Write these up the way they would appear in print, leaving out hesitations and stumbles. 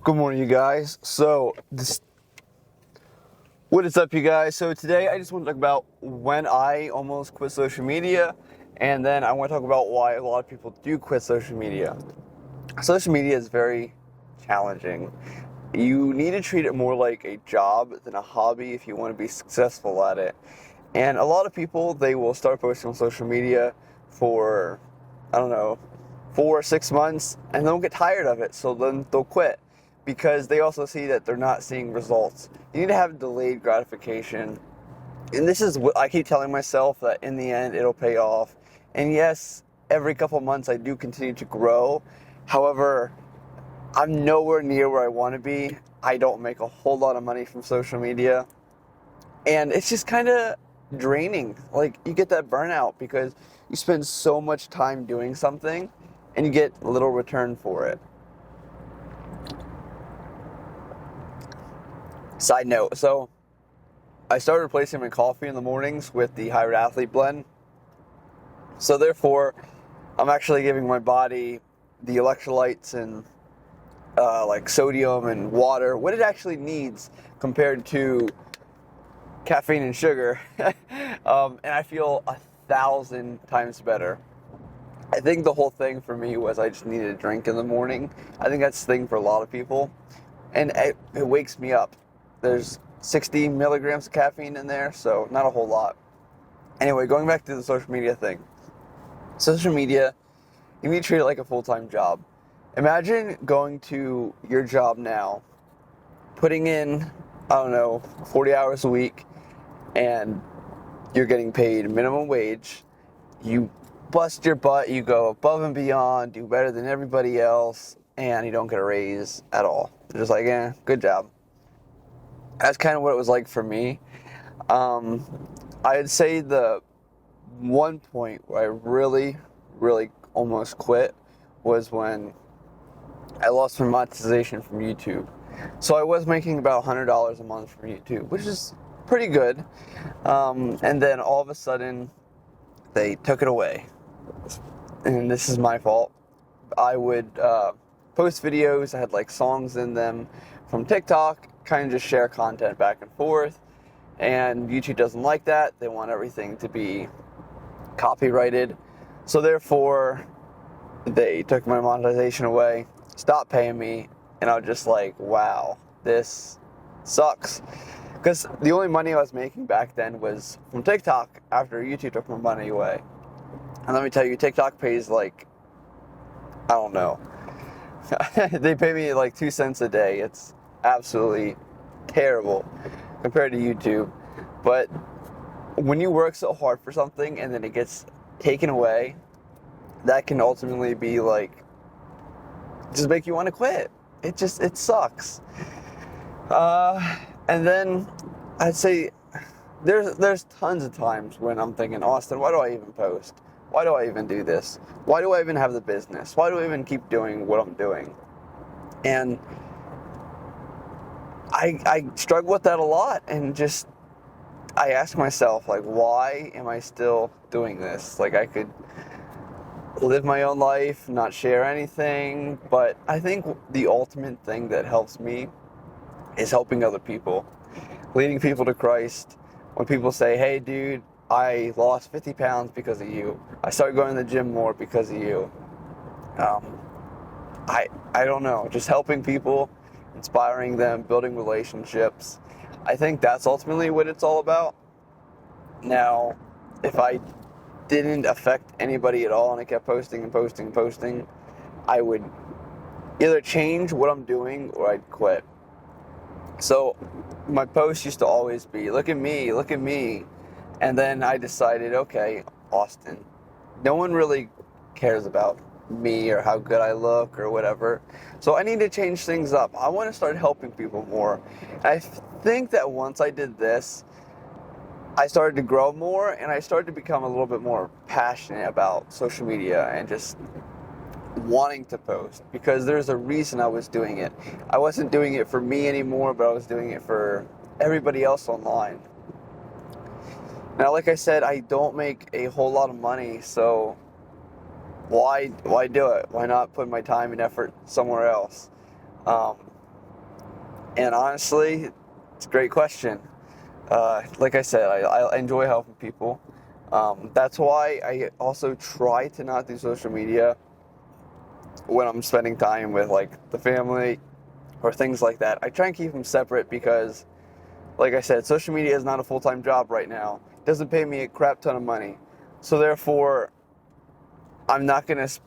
Good morning, you guys. What is up, you guys? So today I just want to talk about when I almost quit social media, and then I want to talk about why a lot of people do quit social media. Social media is very challenging. You need to treat it more like a job than a hobby if you want to be successful at it. And a lot of people, they will start posting on social media for, I don't know, 4 or 6 months, and they'll get tired of it, so then they'll quit because they also see that they're not seeing results. You need to have delayed gratification. And this is what I keep telling myself, that in the end it'll pay off. And yes, every couple months I do continue to grow. However, I'm nowhere near where I want to be. I don't make a whole lot of money from social media. And it's just kind of draining. Like, you get that burnout because you spend so much time doing something and you get little return for it. Side note, so I started replacing my coffee in the mornings with the Hybrid Athlete blend. So therefore, I'm actually giving my body the electrolytes and like sodium and water, what it actually needs compared to caffeine and sugar. And I feel 1,000 times better. I think the whole thing for me was I just needed a drink in the morning. I think that's the thing for a lot of people. And it wakes me up. There's 60 milligrams of caffeine in there, so not a whole lot. Anyway, going back to the social media thing. Social media, you need to treat it like a full-time job. Imagine going to your job now, putting in, 40 hours a week, and you're getting paid minimum wage. You bust your butt, you go above and beyond, do better than everybody else, and you don't get a raise at all. They're just like, good job. That's kind of what it was like for me. I'd say the one point where I really, really almost quit was when I lost my monetization from YouTube. So I was making about $100 a month from YouTube, which is pretty good. And then all of a sudden, they took it away. And this is my fault. I would post videos, I had like songs in them from TikTok, kind of just share content back and forth. And YouTube doesn't like that. They want everything to be copyrighted. So therefore, they took my monetization away, stopped paying me, and I was just like, wow, this sucks. Because the only money I was making back then was from TikTok after YouTube took my money away. And let me tell you, TikTok pays like, I don't know. They pay me like 2 cents a day. It's absolutely terrible compared to YouTube. But when you work so hard for something and then it gets taken away, that can ultimately be like, just make you want to quit. It sucks. And then I'd say there's tons of times when I'm thinking, Austin, why do I even post? Why do I even do this? Why do I even have the business? Why do I even keep doing what I'm doing? And I struggle with that a lot, and just I ask myself, like, why am I still doing this? Like, I could live my own life, not share anything, but I think the ultimate thing that helps me is helping other people, leading people to Christ. When people say, hey dude, I lost 50 pounds because of you, I started going to the gym more because of you, I don't know, just helping people, inspiring them, building relationships. I think that's ultimately what it's all about. Now, if I didn't affect anybody at all and I kept posting and posting and posting, I would either change what I'm doing or I'd quit. So my posts used to always be, look at me, look at me. And then I decided, okay, Austin, no one really cares about me or how good I look or whatever. So I need to change things up. I want to start helping people more. And I think that once I did this, I started to grow more, and I started to become a little bit more passionate about social media and just wanting to post, because there's a reason I was doing it. I wasn't doing it for me anymore, but I was doing it for everybody else online. Now, like I said, I don't make a whole lot of money, so why do it? Why not put my time and effort somewhere else? And honestly, it's a great question. Like I said, I enjoy helping people. That's why I also try to not do social media when I'm spending time with like the family or things like that. I try and keep them separate because, like I said, social media is not a full-time job right now. It doesn't pay me a crap ton of money. So therefore, I'm not going to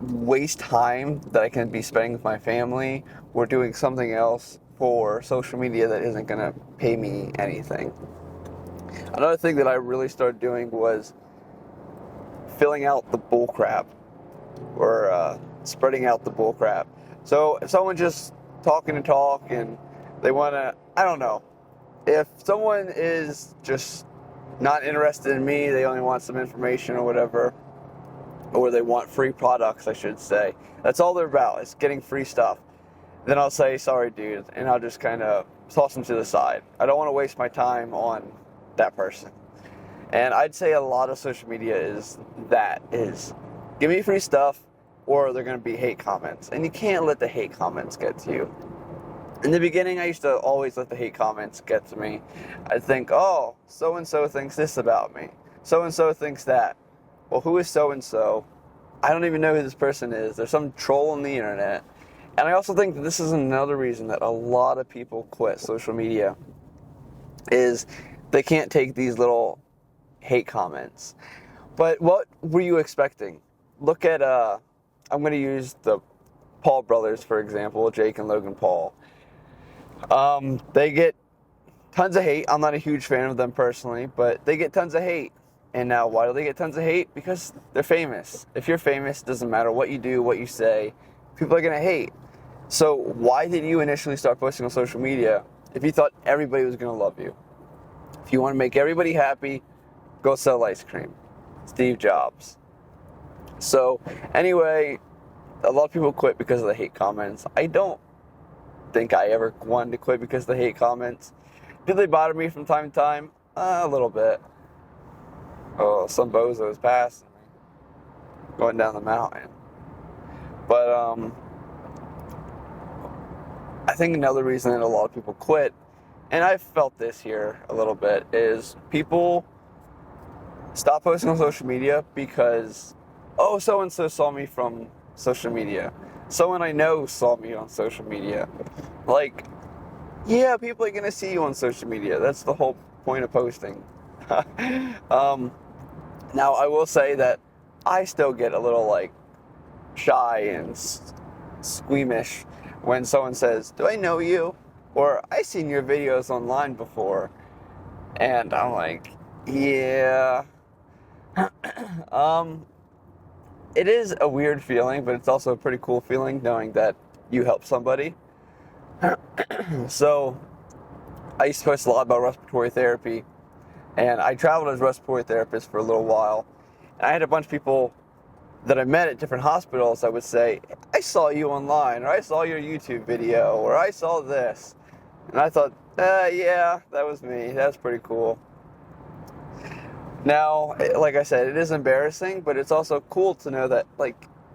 waste time that I can be spending with my family or doing something else for social media that isn't going to pay me anything. Another thing that I really started doing was filling out the bull crap or spreading out the bull crap. So if someone just talking to talk and they want to, I don't know, if someone is just not interested in me, they only want some information or whatever, or they want free products, I should say. That's all they're about, is getting free stuff. Then I'll say, sorry, dude, and I'll just kind of toss them to the side. I don't want to waste my time on that person. And I'd say a lot of social media is give me free stuff, or they're going to be hate comments. And you can't let the hate comments get to you. In the beginning, I used to always let the hate comments get to me. I'd think, oh, so-and-so thinks this about me. So-and-so thinks that. Well, who is so-and-so? I don't even know who this person is. There's some troll on the internet. And I also think that this is another reason that a lot of people quit social media, is they can't take these little hate comments. But what were you expecting? Look at, I'm going to use the Paul brothers, for example, Jake and Logan Paul. They get tons of hate. I'm not a huge fan of them personally, but they get tons of hate. And now, why do they get tons of hate? Because they're famous. If you're famous, it doesn't matter what you do, what you say, people are going to hate. So why did you initially start posting on social media if you thought everybody was going to love you? If you want to make everybody happy, go sell ice cream. Steve Jobs. So anyway, a lot of people quit because of the hate comments. I don't think I ever wanted to quit because of the hate comments. Do they bother me from time to time? A little bit. Oh, some bozo is passing me, going down the mountain. But I think another reason that a lot of people quit, and I've felt this here a little bit, is people stop posting on social media because, oh, so-and-so saw me from social media. Someone I know saw me on social media. Like, yeah, people are going to see you on social media. That's the whole point of posting. Now, I will say that I still get a little, shy and squeamish when someone says, do I know you? Or, I've seen your videos online before. And I'm like, yeah. It is a weird feeling, but it's also a pretty cool feeling knowing that you help somebody. So, I used to post a lot about respiratory therapy, and I traveled as a respiratory therapist for a little while. And I had a bunch of people that I met at different hospitals that would say, I saw you online, or I saw your YouTube video, or I saw this. And I thought, yeah, that was me. That's pretty cool. Now, like I said, it is embarrassing, but it's also cool to know that,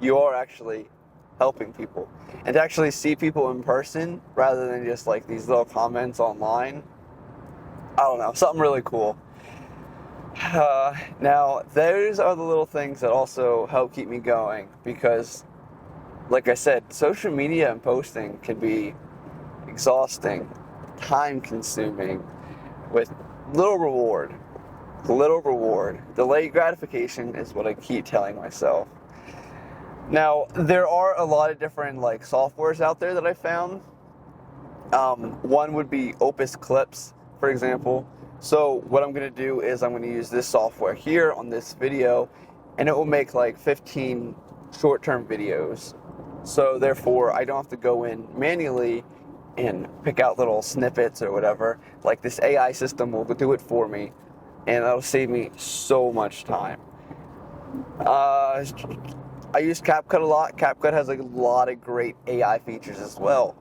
you are actually helping people. And to actually see people in person, rather than just, these little comments online. I don't know, something really cool. Now, those are the little things that also help keep me going, because, like I said, social media and posting can be exhausting, time-consuming, with little reward. Delayed gratification is what I keep telling myself. Now, there are a lot of different softwares out there that I found. One would be Opus Clips, for example. So what I'm going to do is I'm going to use this software here on this video, and it will make 15 short-term videos. So therefore, I don't have to go in manually and pick out little snippets or whatever. This AI system will do it for me, and that'll save me so much time. I use CapCut a lot. CapCut has a lot of great AI features as well.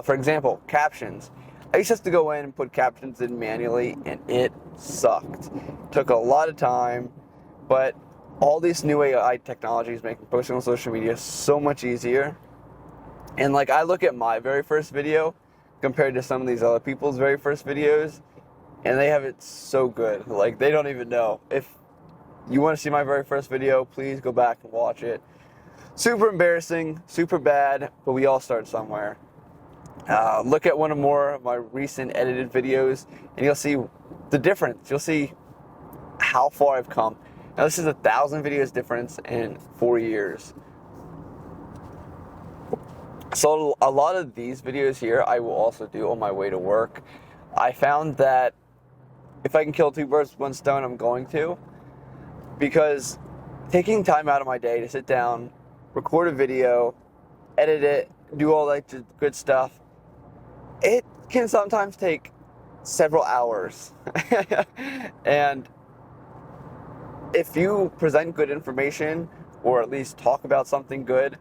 For example, captions. I used to have to go in and put captions in manually, and it sucked. Took a lot of time, but all these new AI technologies making posting on social media so much easier. And like, I look at my very first video compared to some of these other people's very first videos, and they have it so good. Like, they don't even know. If you want to see my very first video, please go back and watch it. Super embarrassing, super bad, but we all start somewhere. Look at one or more of my recent edited videos, and you'll see the difference. You'll see how far I've come. Now, this is 1,000 videos difference in 4 years. So a lot of these videos here I will also do on my way to work. I found that if I can kill two birds with one stone, I'm going to. Because taking time out of my day to sit down, record a video, edit it, do all that good stuff, it can sometimes take several hours. And if you present good information, or at least talk about something good,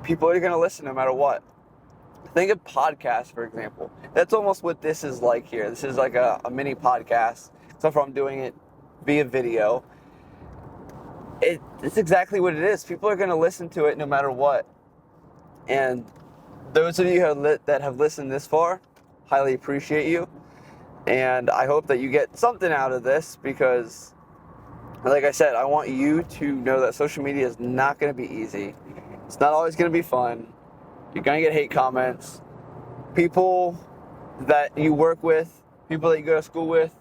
people are going to listen no matter what. Think of podcasts, for example. That's almost what this is like here. This is like a mini podcast, except for I'm doing it via video. It's exactly what it is. People are going to listen to it no matter what. And those of you that have listened this far, highly appreciate you. And I hope that you get something out of this, because, like I said, I want you to know that social media is not going to be easy. It's not always going to be fun. You're going to get hate comments. People that you work with, people that you go to school with,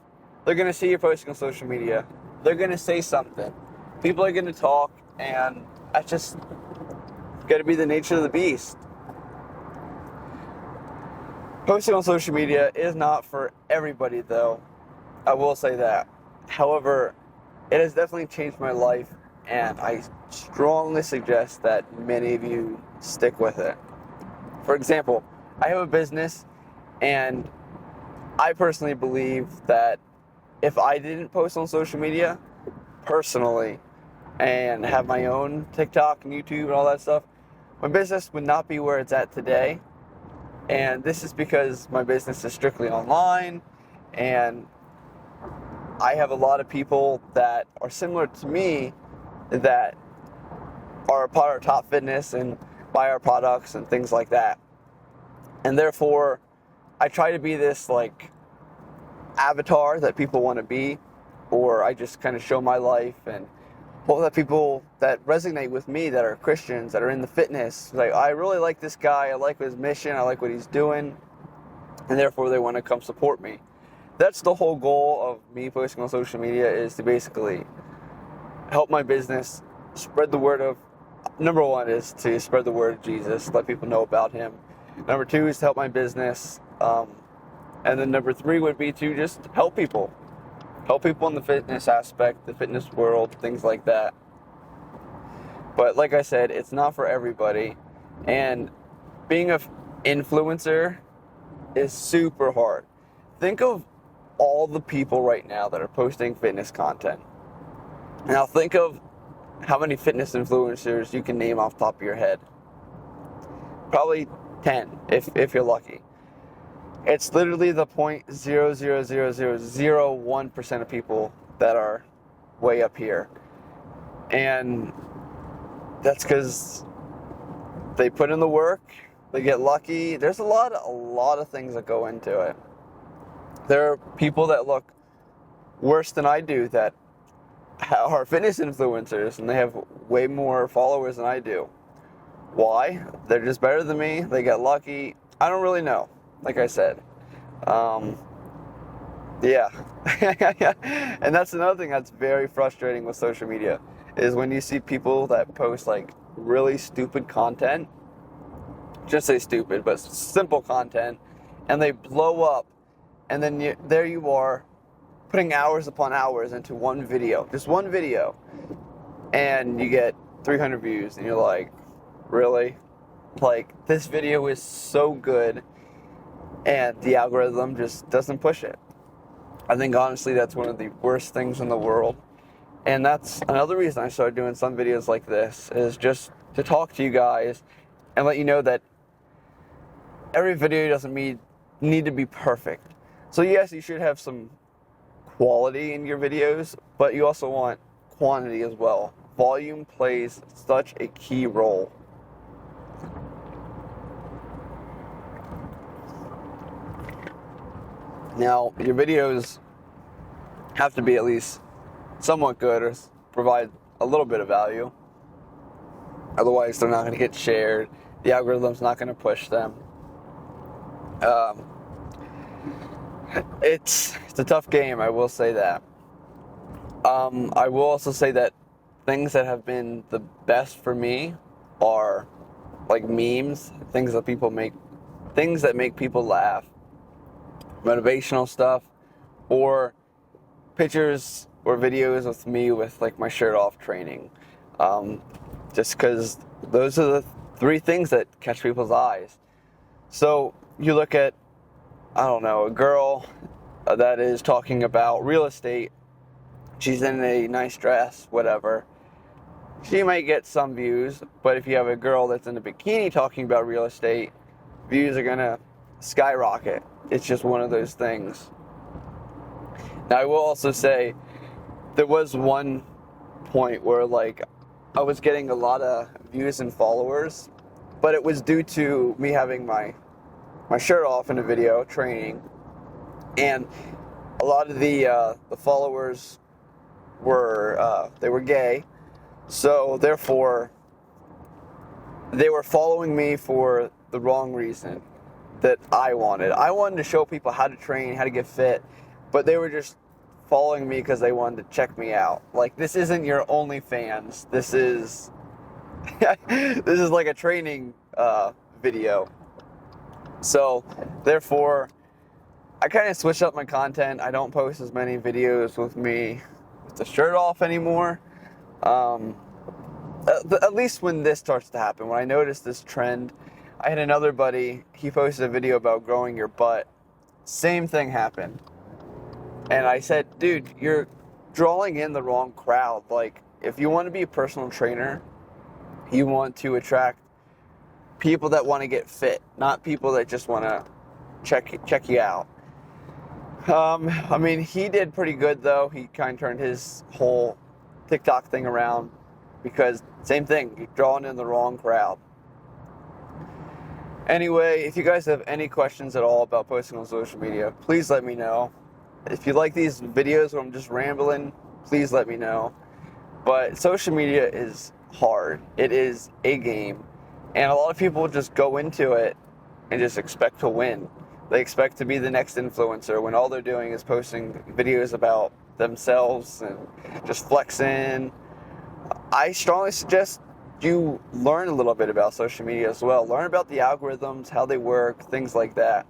they're going to see you posting on social media. They're going to say something. People are going to talk, and that's just got to be the nature of the beast. Posting on social media is not for everybody, though. I will say that. However, it has definitely changed my life, and I strongly suggest that many of you stick with it. For example, I have a business, and I personally believe that if I didn't post on social media personally and have my own TikTok and YouTube and all that stuff, my business would not be where it's at today. And this is because my business is strictly online, and I have a lot of people that are similar to me that are a part of Top Fitness and buy our products and things like that. And therefore, I try to be this like avatar that people want to be, or I just kind of show my life and hope that people that resonate with me, that are Christians, that are in the fitness, like, I really like this guy, I like his mission, I like what he's doing, and therefore they want to come support me. That's the whole goal of me posting on social media, is to basically help my business spread the word of, number one is to spread the word of Jesus, let people know about him. Number two is to help my business. And then number three would be to just help people. Help people in the fitness aspect, the fitness world, things like that. But like I said, it's not for everybody. And being an influencer is super hard. Think of all the people right now that are posting fitness content. Now think of how many fitness influencers you can name off the top of your head. Probably 10, if you're lucky. It's literally the 0.00001% of people that are way up here. And that's because they put in the work, they get lucky. There's a lot of things that go into it. There are people that look worse than I do that are fitness influencers, and they have way more followers than I do. Why? They're just better than me. They get lucky. I don't really know. Like I said. Yeah. And that's another thing that's very frustrating with social media, is when you see people that post like really stupid content, just say stupid, but simple content, and they blow up, and then there you are putting hours upon hours into one video, just one video, and you get 300 views, and you're like, really? Like, this video is so good, and the algorithm just doesn't push it. I think honestly that's one of the worst things in the world. And that's another reason I started doing some videos like this, is just to talk to you guys and let you know that every video doesn't need to be perfect. So yes, you should have some quality in your videos, but you also want quantity as well. Volume plays such a key role. Now, your videos have to be at least somewhat good or provide a little bit of value. Otherwise, they're not going to get shared. The algorithm's not going to push them. It's a tough game, I will say that. I will also say that things that have been the best for me are like memes, things that make people laugh, motivational stuff, or pictures or videos with me with like my shirt off training. Just because those are the three things that catch people's eyes. So you look at, I don't know, a girl that is talking about real estate. She's in a nice dress, whatever. She might get some views, but if you have a girl that's in a bikini talking about real estate, views are gonna skyrocket. It's just one of those things. Now, I will also say, there was one point where like I was getting a lot of views and followers, but it was due to me having my shirt off in a video training, and a lot of the followers were they were gay, so therefore they were following me for the wrong reason that I wanted. I wanted to show people how to train, how to get fit, but they were just following me because they wanted to check me out. Like, this isn't your OnlyFans. This is this is like a training video. So therefore, I kind of switched up my content. I don't post as many videos with me with the shirt off anymore. At least when this starts to happen, when I noticed this trend, I had another buddy, he posted a video about growing your butt. Same thing happened. And I said, dude, you're drawing in the wrong crowd. Like, if you want to be a personal trainer, you want to attract people that want to get fit, not people that just want to check you out. I mean, he did pretty good, though. He kind of turned his whole TikTok thing around because, same thing, you're drawing in the wrong crowd. Anyway, if you guys have any questions at all about posting on social media, please let me know. If you like these videos where I'm just rambling, please let me know. But social media is hard. It is a game. And a lot of people just go into it and just expect to win. They expect to be the next influencer when all they're doing is posting videos about themselves and just flexing. I strongly suggest you learn a little bit about social media as well. Learn about the algorithms, how they work, things like that.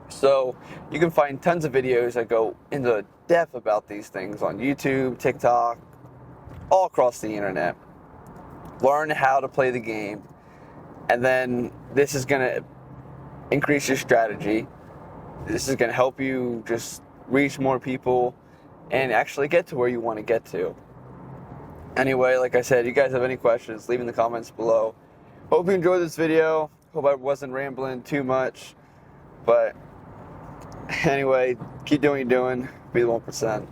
So you can find tons of videos that go into depth about these things on YouTube, TikTok, all across the internet. Learn how to play the game. And then this is going to increase your strategy. This is going to help you just reach more people and actually get to where you want to get to. Anyway, like I said, you guys have any questions, leave in the comments below. Hope you enjoyed this video. Hope I wasn't rambling too much. But anyway, keep doing what you're doing. Be the 1%.